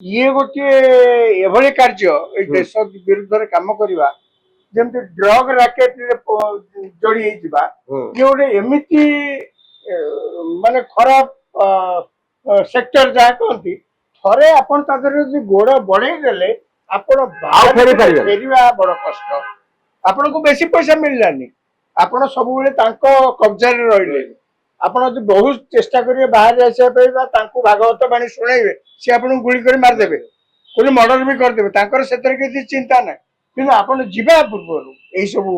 ଇଏ ଗୋଟିଏ ଏଭଳି କାର୍ଯ୍ୟ ଏଇ ଦେଶ ବିରୁଦ୍ଧରେ କାମ କରିବା ଯେମିତି ଡ୍ରଗ ରାକେଟରେ ଯୋଡି ହେଇଯିବା ଇଏ ଗୋଟେ ଏମିତି ମାନେ ଖରାପ ସେକ୍ଟର ଯାହା କହନ୍ତି ଥରେ ଆପଣ ତା ଦେହରେ ଯଦି ଗୋଡ ବଢେଇ ଦେଲେ ଆପଣ ଫେରିବା ବଡ କଷ୍ଟ। ଆପଣଙ୍କୁ ବେଶୀ ପଇସା ମିଳିଲାନି, ଆପଣ ସବୁବେଳେ ତାଙ୍କ କବ୍ଜାରେ ରହିଲେ। ଆପଣ ଯଦି ବହୁତ ଚେଷ୍ଟା କରିବେ ବାହାରେ ଆସିବା ପାଇଁ ବା ତାଙ୍କୁ ଭାଗବତ ବାଣୀ ଶୁଣେଇବେ ସେ ଆପଣଙ୍କୁ ଗୁଳି କରି ମାରିଦେବେ, କୋଉଠି ମର୍ଡର ବି କରିଦେବେ, ତାଙ୍କର ସେଥିରେ କିଛି ଚିନ୍ତା ନାହିଁ। କିନ୍ତୁ ଆପଣ ଯିବା ପୂର୍ବରୁ ଏଇ ସବୁ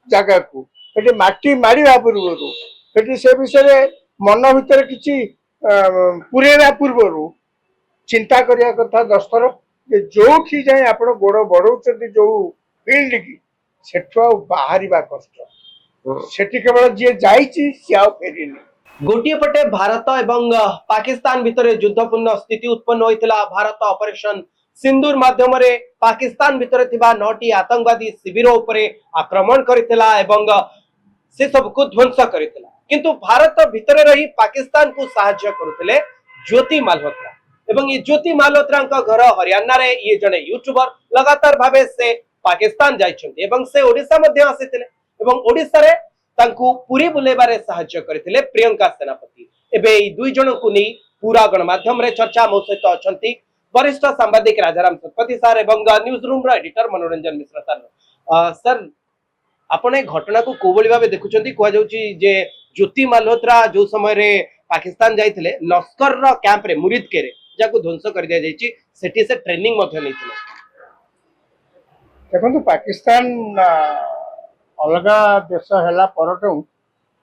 ଜାଗାକୁ ସେଠି ମାଟି ମାରିବା ପୂର୍ବରୁ ସେଠି ସେ ବିଷୟରେ ମନ ଭିତରେ କିଛି ପୁରେଇବା ପୂର୍ବରୁ ଚିନ୍ତା କରିବା କଥା 10 ଥର ଯେ ଯୋଉଠି ଯାଇ ଆପଣ ଗୋଡ ବଢଉଛନ୍ତି ଯୋଉ ଫିଲ୍ଡ କି ସେଠୁ ଆଉ ବାହାରିବା କଷ୍ଟ। ସେଠି କେବଳ ଯିଏ ଯାଇଛି ସିଏ ଆଉ ଫେରିନି। गोटे पटे भारत एवं पाकिस्तान भितर युद्धपूर्ण स्थिति उत्पन्न होता। भारत ऑपरेशन सिंदूर माध्यम पाकिस्तान भितर 9टी आतंकवादी शिविर उपरे आक्रमण करथिला एवं से सब को ध्वंस करथिला। किंतु भारत भितर रही पाकिस्तान को सहायता करुथिले ज्योति मालहोत्रा एवं ये ज्योति मालहोत्रा घर हरियाणा रे ये जने यूट्यूबर लगातार भावे से पाकिस्तान जाइछन्ते एवं से ओडिशा मध्ये आसीथिले एवं ओडिशा रे तांकु पुरी बुलेबारे सहायता करथिले प्रियंका सेनापति। एबे ई दुई जन को नहीं पूरा गणमाध्यम रे चर्चा मो सहित अछंती वरिष्ठ सांबादिक राजाराम शतपथी सर एवं न्यूज रूम रो एडिटर मनोरंजन मिश्र सर। सर आपण घटना को कोबली भाबे देखुचंती कोआ जाउची जे ज्योति मालहोत्रा जो समय रे पाकिस्तान जाइथिले लश्कर रो कैंप रे मुरीदके रे जाको ध्वंस कर दिया जाइची सेठी से ट्रेनिंग मध्ये नैथिले। देखो पाकिस्तान अलगा देश है परठू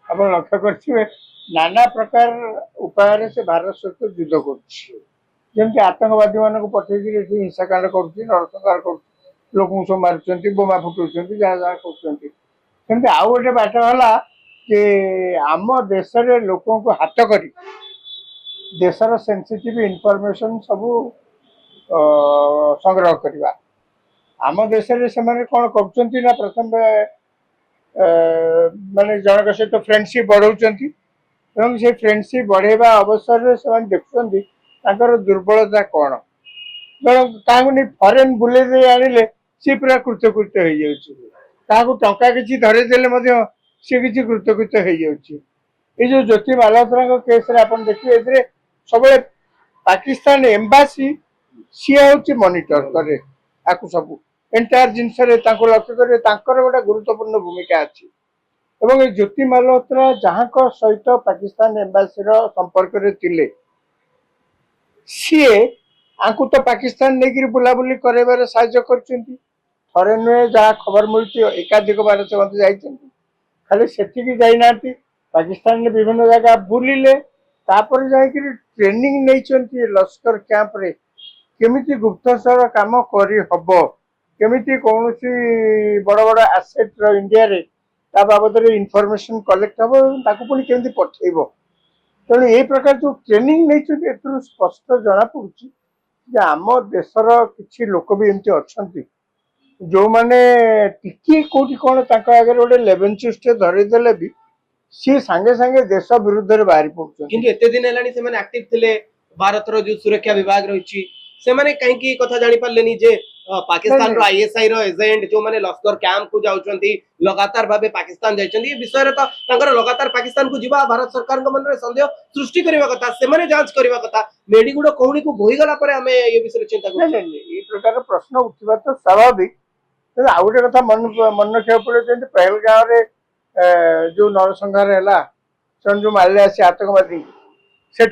आप लक्ष्य करेंगे नाना प्रकार उपाय से भारत सहित युद्ध करमती आतंकवादी मान पठे हिंसाकांड करसंहार कर लोक सब मार्च बोमा फुटाऊँ जहाँ जहाँ करमती आउ गोटे बाट है कि आम देश लोक को हाथ कर देशर सेंसिटिव इनफॉरमेशन सब संग्रह करवा। आम देश में कौन कर प्रथम माने जनक सहित फ्रेंडशिप बढ़ाऊँ से फ्रेंडशिप बढ़ेवा अवसर से देखुं दुर्बलता कौन क्या फरेन बुले आनिले सी पूरा कृतकृत्य हो जाऊँ टंका किसी धरेदेले सी किसी कृतकृत्य हो जाऊँ। ये जो ज्योति मालहोत्रा केस आप देखिए सब पाकिस्तान एम्बासी सी हूँ मॉनिटर करे आपको सब एंटायर जिनस लक्ष्य करेंगे गोटे गुरुत्वपूर्ण भूमिका अच्छी एवं ये ज्योति मालहोत्रा जहाँ सहित पाकिस्तान एम्बासी संपर्क थे सीए आंकु तो पाकिस्तान नहीं बुलाबुली करार साहय करे नुहे जहाँ खबर मिलती एकाधिक बार से मत जा खाली से जाना पाकिस्तान ने विभिन्न जगह बुलिले तापर जाकि ट्रेनिंग नहीं लश्कर कैंप रे केमिति गुप्तचर काम करी हबो केमिति कौन बड़ बड़ आसेट इंडिया रे ता बाबद इनफॉरमेशन कलेक्ट हम पुणी केमिति पठेब तेणु ये प्रकार जो ट्रेनिंग नहीं स्पष्ट जना पड़ी आम देशर किसी लोक भी एमती अच्छा जो मैंने टिकी कौटी कौन आगे गोटे लेवेन चुस्ट धरदेले भी सी सांगे सांगे देश विरुद्ध में बाहरी पड़ते किंतु एते दिन हेलानी से माने एक्टिव थिले भारत रो जो सुरक्षा विभाग रहिछि से माने कहीं कथा जानि पारलेनी जे पाकिस्तान रो आईएसआई रो एजेंट जो माने लश्कर कैंप को जाउचंती लगातार भाबे पाकिस्तान जाइचंती ये विषय रे तो तांकर लगातार पाकिस्तान को जिबा भारत सरकार के मन रे संदेह सृष्टि करबा कथा से माने जांच करबा कथा मेडीगुडो कोहुनी को बोही गला परे हमें ये विषय चिंता करू ये प्रकार प्रश्न उठिबा तो स्वाभाविक। आ गोटे कथा मन रखा पड़े पहलगाँव रे जो नरसंहार है जो मारे आसी आतंकवादी से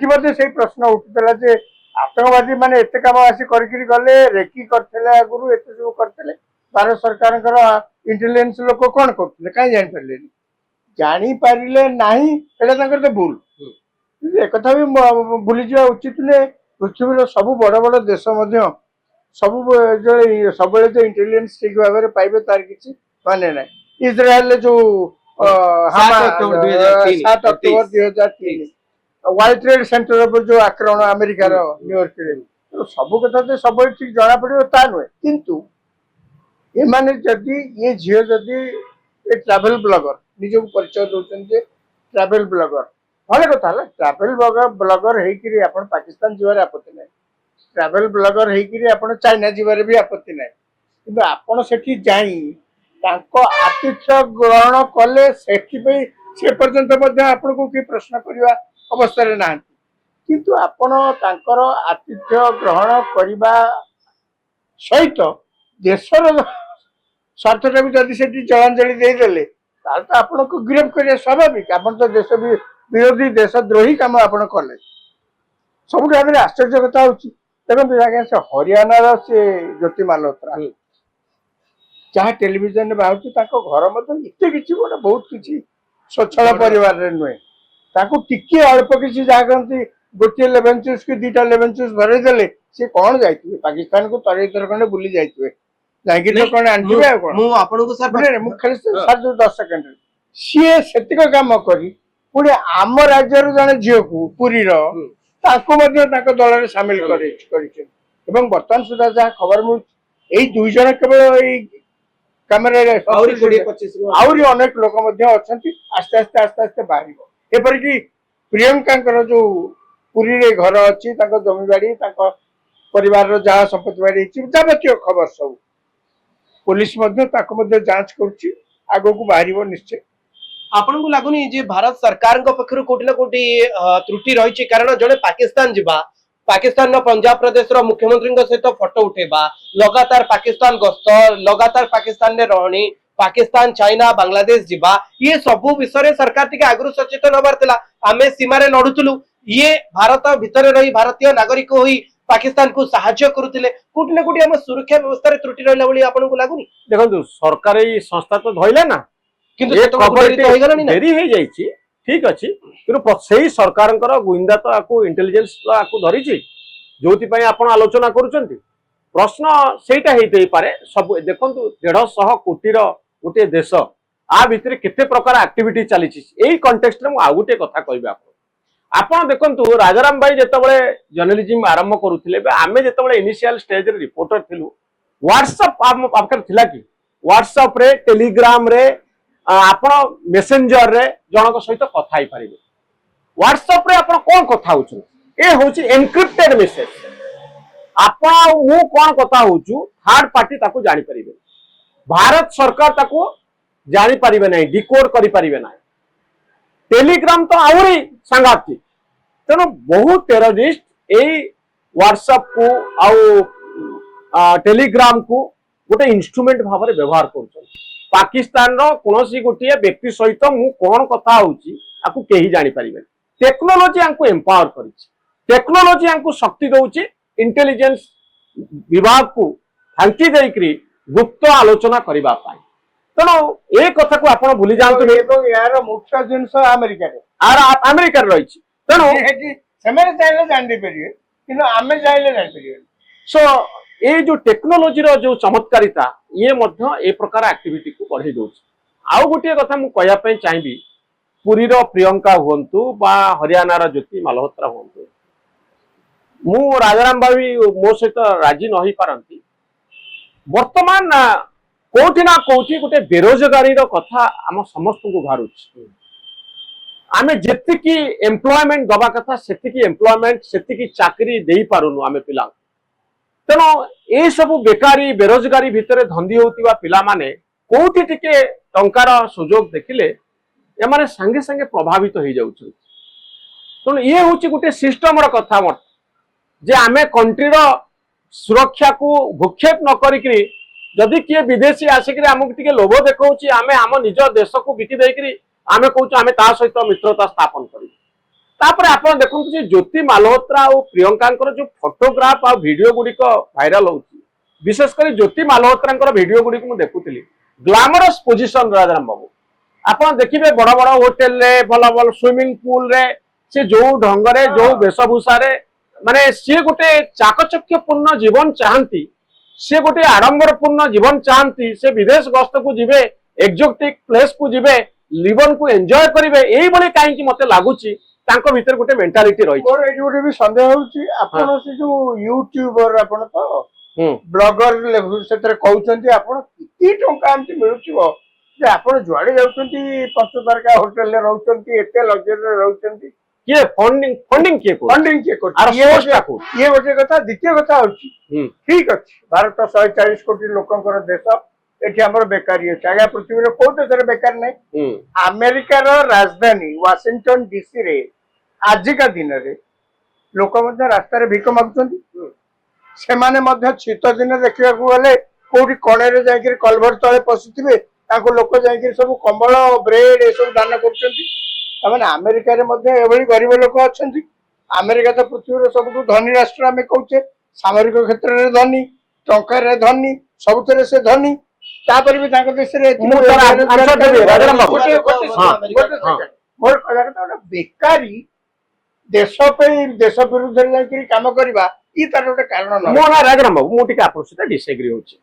प्रश्न उठुला जे आतंकवादी माने एते काम आसी करके गले रेकी करते आगुरी एत सब करते भारत सरकार इंटेलिजेंस लोक कौन करते कहीं जापारे जापारे ना तो भूल एक भी भूली जा उचित नुहे। पृथ्वी सब बड़ बड़ देश सब सब इंटेलिजेंस ठीक भाव में पाइबे तार किसी माने ना इज्राएल जो 7 अक्टोबर 2003 वर्ल्ड ट्रेड सेंटर पर जो आक्रमण अमेरिकार न्यूयॉर्क तो सब कथा तो सब ठीक जना पड़ो ता नुहे किंतु एमाने जदि ये झील जदि ये ट्रैवल ब्लॉगर निज परिचय दौरान ट्रैवल ब्लॉगर भले कथा ट्रैवल ब्लॉगर होकर पाकिस्तान जीवार आपत्ति ना ट्रावेल ब्लॉगर ହେଇକିରି ଆପଣ ଚାଇନା ଯିବାରେ ବି ଆପତ୍ତି ନାହିଁ କିନ୍ତୁ ଆପଣ ସେଠି ଯାଇ ତାଙ୍କ ଆତିଥ୍ୟ ଗ୍ରହଣ କଲେ ସେଥିପାଇଁ ସେ ପର୍ଯ୍ୟନ୍ତ ମଧ୍ୟ ଆପଣଙ୍କୁ କି ପ୍ରଶ୍ନ କରିବା ଅବସ୍ଥାରେ ନାହାନ୍ତି କିନ୍ତୁ ଆପଣ ତାଙ୍କର ଆତିଥ୍ୟ ଗ୍ରହଣ କରିବା ସହିତ ଦେଶର ସ୍ୱାର୍ଥଟାକୁ ଯଦି ସେଠି ଜଳାଞ୍ଜଳି ଦେଇଦେଲେ ତାହେଲେ ତ ଆପଣଙ୍କୁ ଗିରଫ କରିବା ସ୍ୱାଭାବିକ ଆପଣ ତ ଦେଶ ବିରୋଧୀ ଦେଶଦ୍ରୋହୀ କାମ ଆପଣ କଲେ ସବୁଠୁ ଆଗରେ ଆଶ୍ଚର୍ଯ୍ୟ କଥା ହଉଛି ଦେଖନ୍ତୁ ଆଜ୍ଞା ସେ ହରିୟାଣାର ସେ ଜ୍ୟୋତି ମାଲହୋତ୍ରା ଯାହା ଟେଲିଭିଜନରେ ବାହାରୁଛି ତାଙ୍କ ଘର ମଧ୍ୟ ଏତେ କିଛି ଗୋଟେ ବହୁତ କିଛି ସ୍ୱଚ୍ଛଳ ପରିବାରରେ ନୁହେଁ ତାକୁ ଟିକେ ଅଳ୍ପ କିଛି ଯାହା କହନ୍ତି ଗୋଟିଏ ଲେମନ ଜୁସ୍ କି ଦିଟା ଲେମନ ଜୁସ୍ ଭରେଇ ଦେଲେ ସେ କଣ ଯାଇଥିବେ ପାକିସ୍ତାନକୁ ଥରେ ଥର ଖଣ୍ଡେ ବୁଲି ଯାଇଥିବେ ଯାଇକି ତ କଣ ଆଣିଥିବେ ଆଉ କଣ ମୁଁ ଆପଣଙ୍କୁ ସାର୍ ମୁଁ ଖାଲି ସାର୍ 10 ସେକେଣ୍ଡ ସିଏ ସେତିକ କାମ କରି ପୁଣି ଆମ ରାଜ୍ୟର ଜଣେ ଝିଅକୁ ପୁରୀର ତାଙ୍କୁ ମଧ୍ୟ ତାଙ୍କ ଦଳରେ ସାମିଲ କରିଛନ୍ତି ଏବଂ ବର୍ତ୍ତମାନ ସୁଦ୍ଧା ଯାହା ଖବର ମିଳୁଛି ଏଇ ଦୁଇ ଜଣ କେବଳ ଏଇ କାମରେ ଆହୁରି ଅନେକ ଲୋକ ମଧ୍ୟ ଅଛନ୍ତି ଆସ୍ତେ ଆସ୍ତେ ଆସ୍ତେ ଆସ୍ତେ ବାହାରିବ ଏପରିକି ପ୍ରିୟଙ୍କାଙ୍କର ଯୋଉ ପୁରୀରେ ଘର ଅଛି ତାଙ୍କ ଜମିବାଡି ତାଙ୍କ ପରିବାରର ଯାହା ସମ୍ପତ୍ତି ବାଡି ହେଇଛି ଯାବତୀୟ ଖବର ସବୁ पुलिस जांच करुच्ची आगो बाहर निश्चय आपन को लागुनी जे भारत सरकार पक्षर कोटि ना कोटि त्रुटि रही कारण जड़े पाकिस्तान जीवा पाकिस्तान नो पंजाब प्रदेश रो मुख्यमंत्री सहित फोटो उठेबा लगातार पाकिस्तान गस्त लगातार पाकिस्तान ने रहणी पाकिस्तान चाइना बांग्लादेश जीवा ये सबु विषय सरकार टिके आगु सचेतन हबार थिला आमे सीमा रे लढुतलु ये भारत भितर रही भारतीय नागरिक होई पाकिस्तान को सहायता करुथिले कोटि ना कोटि हम सुरक्षा व्यवस्था रे त्रुटि रहला बोली आपन को लागुनी देखंतु सरकारी संस्था तो धइला ना किंतु से तो देरी हो जाइए ठीक अच्छी कि सरकार गुइंदा तो आपको इंटेलिजेंस आपको धरी जो आप आलोचना करुँच प्रश्न सेटा होते पारे सब देखो 150 कोटीर गोटे देश आ भितर केते प्रकार एक्टिविटी चली यही कंटेक्स्ट में आउ गोटे कथा कहबे आपन देखंतु राजाराम भाई जिते जर्नलिज्म आरंभ करुले आम जो इनिशियल स्टेज रे रिपोर्टर थिलु व्हाट्सएप आम पाखर थिला कि व्हाट्सएप रे टेलीग्राम रे आपण मेसेंजर रे जनक सहित कथा ही पारिबे व्हाट्सएप रे आपण कोन कथा होछु ए होछि एनक्रिप्टेड मेसेज आपण मु कोन कथा होछु थर्ड पार्टी ताको जानि परिबे भारत सरकार ताको जानि परिबे नै डिकोड करि परिबे नै टेलीग्राम तो आउरी सांगाती तेनो बहुत टेररिस्ट एई व्हाट्सएप को आउ टेलीग्राम को गोटे इंस्ट्रूमेंट भाव में व्यवहार कर पाकिस्तान कौन गोटे व्यक्ति सहित मु कौन कथा होची कहीं जानी पारे टेक्नोलोजी आपको एम्पावर कर टेक्नोलोजी आपको शक्ति दौची इंटेलिजेंस विभाग को फांकी देकरी गुप्त आलोचना करने तेणु ए कथा को आप भूली जातु यार मुख्य जिनस अमेरिका अमेरिका रही तेणु चाहे जानी पारे कि आम चाहे जानी सो ये जो टेक्नोलोजी रो जो चमत्कारिता ये मध्य ए प्रकार एक्टिविटी को बढ़ाई दउछ आउ गोटे कथा मु कहया पे चाहिबी पुरी रो प्रियंका हुंतु बा हरियाणा रो ज्योति मालहोत्रा हुंतु मु राजाराम भाई मो सहित राजी न होई पारंती वर्तमान कोठी ना कोठी गोटे बेरोजगारी रो कथा हम समस्त को भारुछ आमे जेतिकी एम्प्लॉयमेंट दबा कथा सेतिकी एम्प्लॉयमेंट सेतिकी चाकरी देई पारुनु आमे पिला तेणु ये सब बेकारी बेरोजगारी भितर धंदी होतिबा पिला माने कोठी टिके टंकार सुजोग देखिले ए माने संगे संगे प्रभावित हो जाउछ तेणु ये होची गोटे सिस्टम रो कथा मत जे आमे कंट्री रो सुरक्षा को भूक्षेप न करिकरी जदि किए विदेशी आसिकरी हमक टिके लोभ देखौची आमे हम निज देश को बिकी देकरी आमे कहूच आमे ता सहित मित्रता स्थापन करी तापर आपण देखंतु जे ज्योति मालहोत्रा और प्रियंका जो फोटोग्राफ और वीडियो गुड़िक भाइराल होची विशेषकर ज्योति मालहोत्रा वीडियो गुड़िक मु देखुली ग्लैमरस पोजिशन राजाराम बाबू आपण देखिबे बड़ बड़ होटल रे भल भल स्विमिंग पूल रे से जो ढंग रे जो वेशभूषा रे माने सी गोटे चाकचक्यपूर्ण जीवन चाहती से गोटे आडंबरपूर्ण जीवन चाहती से विदेश गस्त को जिबे एक्जोटिक प्लेस को जिबे जीवन को एंजॉय करिवे एई बळे काहे कि मते लागुची तांको भीतर गोटे मेंटालिटी रही मोर एठी गोटे भी संदेह होउची आपण से जो यूट्यूबर आपण तो ब्लॉगर लेवल सेतरे कहउचंती आपण किती टंका आमती मिलुचीबो जे आपण जुआडे जाउचंती 5 तारका होटल ले रहउचंती एते लग्जरी रे रहउचंती किए फंडिंग किए को फंडिंग किए आर सोर्स टा को ये गोटे कथा द्वितीय कथा होची हम्म ठीक अच्छे भारत 140 कोटी लोकंकर देश एठी हमर बेकारी अछि आगे पृथ्वी रे को देश रे बेकार नै अमेरिकार राजधानी वाशिंगटन डीसी रे आजिका दिन रे लोक मध्य रास्ता रे भिक मागुचंती सेमाने मध्य शीत दिन देखिया को गले कोठी कणे रे जाई कलभर तळे पसिथिबे ताको लोक जाई सब कंबल ब्रेड ए सब दान करचंती तमाने अमेरिका रे मध्य एभली गरीब लोक अछंती अमेरिका तो पृथ्वी रे सबटु धनी राष्ट्र आमे कहूचे सामरिक क्षेत्र रे धनी टंका रे धनी सबतरे से धनी तापर भी ताको देश रे आंसर देबे राजाराम बाबू मोर कहला कथा बेकारी देश पे देश विरुद्ध रे जाई काम करबा ई तार गोटे कारण मो ना राजाराम बाबू मो टिके आपन सहित डिसएग्री होची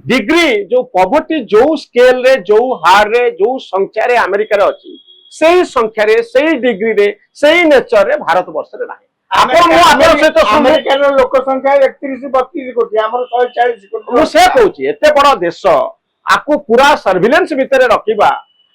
डिग्री जो पॉवर्टी जो स्केल रे जो हार रे जो संख्या रे अमेरिका रे अछि सेही संख्या रे सेही डिग्री रे सेही नेचर रे भारत वर्ष रे नाही आपण मो आपन सहित अमेरिका रो लोक संख्या 31 32 कोटी हमर 140 कोटी मु से कहूची एते बड़ देश आकु पूरा सर्विलेंस भितरे रखिबा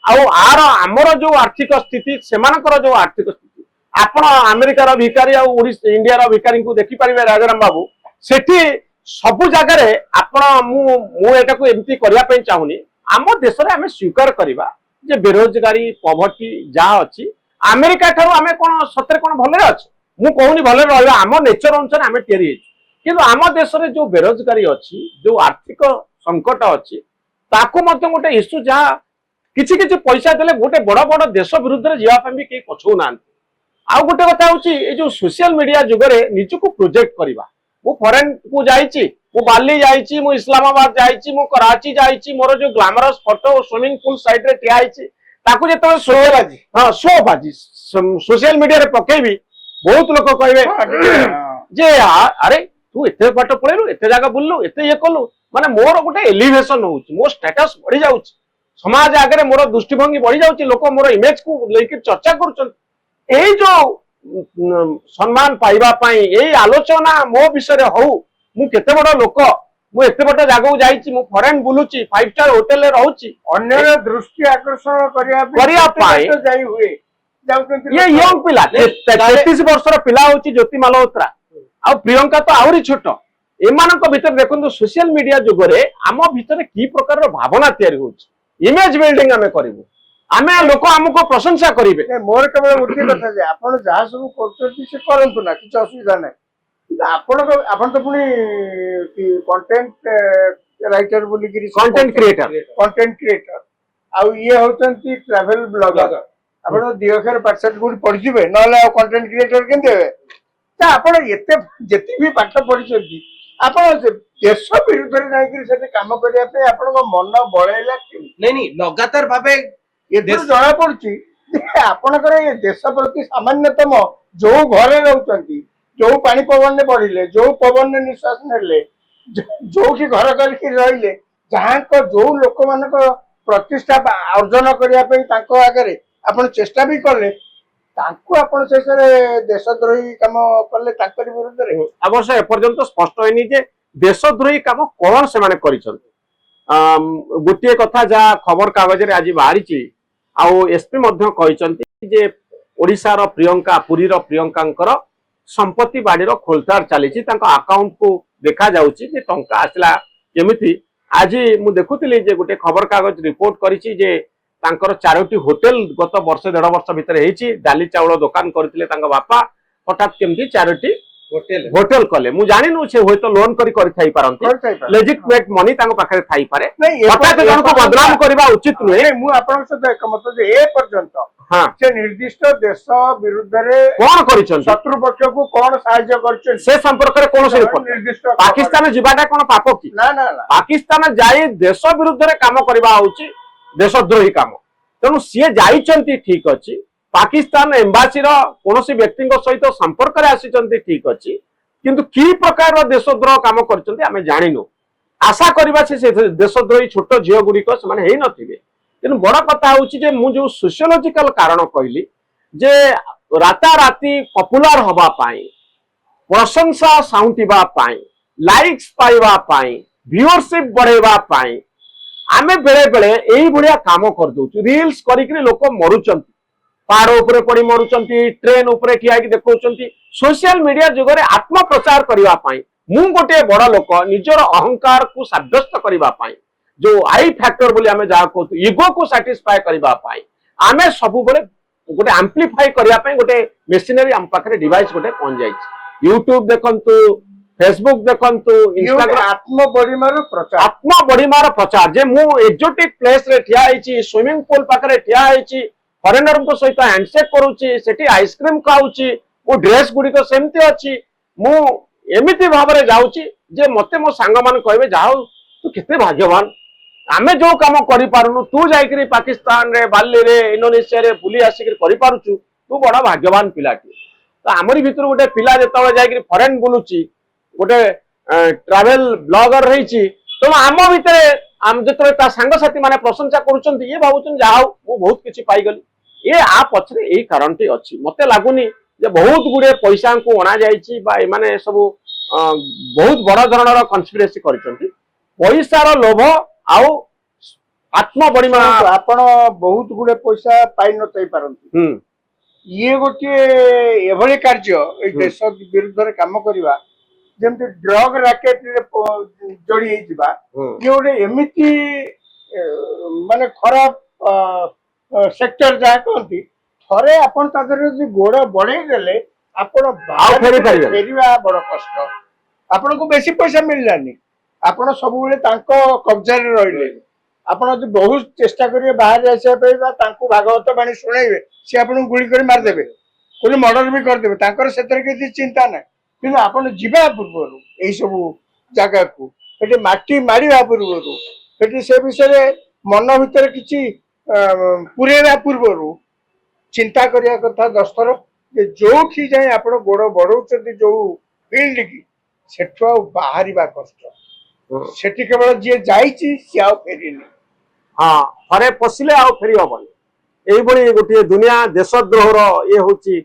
आउ आर हमर जो आर्थिक स्थिति सेमानकर जो आर्थिक स्थिति आपण अमेरिका रो भिकारी आ ओडिशा इंडिया रो भिकारी को देखि परिबे राजाराम बाबू सेठी सबु जगह रे आपण मु एटा को एमती करिया पे चाहुनी आम देश रे हमें स्वीकार करिबा जे बेरोजगारी पॉवर्टी जा अछि अमेरिका ठारो हमें कोन सतरे कोन भले अछि मु कहूनी भले रहबा आम नेचर अनुसार हमें टेरी किंतु आम देश रे जो बेरोजगारी अछि जो आर्थिक संकट अछि ताको मते गोटे इश्यू जा किछि किछि पैसा देले गोटे बड़ बड़ देश विरुद्ध रे जिया पे भी के पछौ नान आ गोटे कथा होछि ए जो सोशल मीडिया जुगरे निजको प्रोजेक्ट करिबा मु फॉरेन को जाइछि मु बाली जाइछि मु इस्लामाबाद जाइछि मु कराची जाइछि मोर जो glamorous photo swimming pool side रे ठिया आइछि ताकू जेते सोबाजी हां सोबाजी सोशल मीडिया रे पकेबी बहुत लोक कहबे जे अरे तू एते बाटो पळेलु एते जागा बुललु एते ये कलु माने मोर गोटे एलिवेशन होउछि मो स्टेटस बढ़ी जाउछि समाज आगे मोर दृष्टिभंगी बढ़ी जाउछि लोक मोर इमेज को लेके चर्चा करूछन एई जो सम्मान पाइबा पाई एई आलोचना मो विषय हो मु केते बड़ लोक मु एते बड़ जागा जाइछि मु फॉरेन बुलुछि 5 स्टार होटल रे रहउछि अन्य दृष्टि आकर्षण करिया पाई जाई हुए ये यंग पिला 33 वर्षर पिला होछि ज्योति मालहोत्रा आ प्रियंका तो आउरी छोट एमानक भितर देखंतु सोशल मीडिया जुगरे आम भितर की प्रकार भावना तैयारी होछि इमेज बिल्डिंग आमे करिवु आमे लोक हमको प्रशंसा करिवे मोर केवल गोटे कथा जे आपण जहा सब करछथि से करंतु ना किछ असुविधा नै आपण तो पुनी कंटेंट राइटर बोली गिरी कंटेंट क्रिएटर आ ये होतंती ट्रैवल ब्लॉगर आपण 2065 गुडी पढिबे नले कंटेंट क्रिएटर केनते ता आपण एते जेति भी पाठ पढिछथि आपण देश विरुद्ध रे नै गिरी सेते काम करिया पे आपण मन बळेला नहीं लगातार भाबे ये जना पड़ुची आपणकर ये देश प्रति सामान्यतम जो घरे रहउचंती जो पानी पवन ने पड़िले जो पवन ने निश्वास नेले जो की घर करके रहिले जहां को जो लोक मान को प्रतिष्ठा अर्जन करिया पे तांको आगरे आपण चेष्टा भी करले तांको आपण शेषरे देशद्रोही काम करले तांकर विरुद्ध रे अवश्य ए पर्यंत स्पष्ट होइनी जे देशद्रोही काम कोन से माने करिसन गोटे कथा जा खबर कागज रे आज बाहरी आउ एसपी मध्य कहिसंती जे ओडिसा रो प्रियंका पुरी रो प्रियंकांकर संपत्ति बाडीर खोलतार चलीछि तांको अकाउंट को देखा जाउछि जे टंका आसला केमिति आज मु देखुतिली जे गोटे खबर कागज रिपोर्ट करिछि जे तांकर 4टी होटल गत वर्ष 1.5 वर्ष भितर हेछि डाली चावल दुकान करथिले तांको बापा हठात केमिति 4टी होटल कले मु जानि नु छे होय तो लोन करि थाई पारंती लेजिटमेट मनी तांको पाखरे थाई पारे हठात जन को बदनाम करबा उचित नुहे मु आपन से एकमत जे ए पर्यंत हां से निर्दिष्ट देश विरुद्ध रे कोन करिसन शत्रु पक्ष को कोन सहायता करछन से संपर्क रे कोन से निर्दिष्ट पाकिस्तान जिबाटा कोन पाप की ना ना पाकिस्तान जाई देश विरुद्ध रे काम करबा होची देशद्रोही काम तेणु सी जाइचंती ठीक अछि पाकिस्तान एम्बासी रो कोनोसी व्यक्ति सहित संपर्क रे आसीचंती ठीक अछि किंतु की प्रकार देशद्रोह काम करचंती आमे जानिनो आशा करबा से देशद्रोही छोट झियो गुडी को माने हेई नथिबे तेणु बड़ कथा होची जे मु जो सोशियोलॉजिकल कारण कहली जे राता राती पॉपुलर हवा पाई प्रशंसा साउंटिबा पाई लाइक्स पाइबा पाई व्यूअरशिप बढ़ेबा पाई आमे बेले बेले एई भलिया काम कर दोछु रील्स करिकरी लोक मरुचंती पहाड़ उपरे पड़ी मरुचंती ट्रेन उपरे ठिया होइकी देखौचंती सोशल मीडिया जुगरे आत्म प्रचार करिवा पाई मु गोटे बड़ लोक निजर अहंकार को साब्यस्त करिवा पाई जो आई फैक्टर बोली आमे जा कहू इगो को सैटिस्फाई करिवा पाई आमे सब बळे गोटे एम्प्लीफाई करिया पाई गोटे मेशिनरी हम पाखरे डिवाइस गोटे पहुंच जाइछ यूट्यूब देखंतु फेसबुक देखंतु इंस्टाग्राम आत्म बढ़िमार प्रचार जे मु एक्जोटिक प्लेस रे ठिया आइछि स्विमिंग पूल पाखरे ठिया आइछि फॉरेनर को सहित हैंडशेक करूची सेठी आइसक्रीम खाऊची मो ड्रेस गुडी को सेमती अछि मु एमिति भाबरे जाउची जे मते मो सांग मान कहबे जाऊ तू केते भाग्यवान आमे जो काम करि पारुनु तू जाइकरी पाकिस्तान रे बाली रे इंडोनेशिया रे बुली आसिकरी करि पारुचु तू बड़ा भाग्यवान पिलाटी तो आमरी भितर गोटे पिला जेतबे जाइकरी फॉरेन बुलुची गोटे ट्रैवल ब्लॉगर रहिची तो आम भितर आम जेतबे ता सांग साथी माने प्रशंसा करूचंती ये भाबुचन जाऊ मु बहुत किछि पाई गली ये आ पछरे एही कारणटी अछि मते लागुनी जे बहुत गुडे पैसा को अणा जाइछि बा एमाने सब बहुत बड़ धरणर कन्स्पिरेसी करिसंती पैसार लोभ आउ आत्म बढ़िमा आपण बहुत गुडे पैसा पाई न तई पारंती ये गोटे एभली कार्य ए देश विरुद्ध रे काम करिवा जेमते ड्रग रैकेट रे जोड़ी हे जिबा ये गोटे एमिति माने खराब सेक्टर जा कहती थरे आपण तादर गोड़ बढ़े देले आपण फेरिबा बड़ कष्ट आपण को बेसी पैसा मिललानी आपण सब बेले तांको कब्जा रे रहिले आपण जो बहुत चेष्टा करिवे बाहर आसे पेबा तांको भागवत बाणी सुनाइबे से आपण गुली करी मार देबे कोनी मर्डर भी कर देबे तांकर सेतर के चिंता नै किंतु आपण जिबा पूर्वरु एई सब जागा को एटे माटी मारिबा पूर्वरु एटे से विषय मन भीतर किछि पुरेबा पूर्वरु चिंता करिया कथा दस्तर जे जोठी जाय आपण गोड़ बढ़ौचती जो फील्ड की सेठो बाहरिबा कष्ट सेठी केवल जे जाईची से आ फेरिनी हाँ थरे पसिले आ फेरि हबनी एई बणी गोटे दुनिया देशद्रोहर ये होची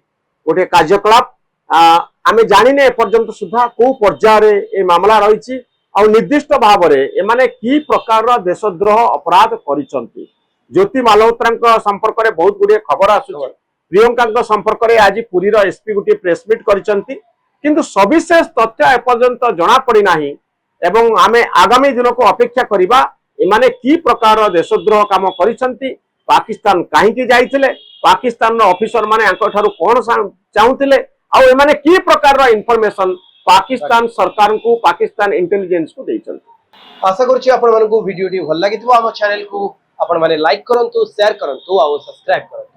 गोटे कार्यकलाप आमे जानिने पर्यंत सुधा को पर्याय रे ए मामला रहिछि आ निर्दिष्ट भाव रे एमाने की प्रकार देशद्रोह अपराध करिसंती ज्योति मालहोत्रा संपर्क में बहुत गुड़े खबर आसुଛି प्रियंका संपर्क में आज पुरी एसपी गोटे प्रेसमिट करिसंती किंतु सविशेष तथ्य एपर्यंत जना पड़ी नाही एवं आमे आगामी दिन को अपेक्षा करिबा एमाने की प्रकार देशद्रोह काम करिसंती पाकिस्तान काहीकि जाइथिले पाकिस्तान ऑफिसर माने आंको ठारू कोन चाहुथिले आ एमाने की प्रकार इन्फॉर्मेशन पाकिस्तान सरकार को पाकिस्तान इंटेलिजेंस को देइसंती आशा करूची आपण मानकू वीडियो टी भल लागितबो हम चैनल को आपण माने लाइक करंतु शेयर करंतु आ सब्सक्राइब करंतु।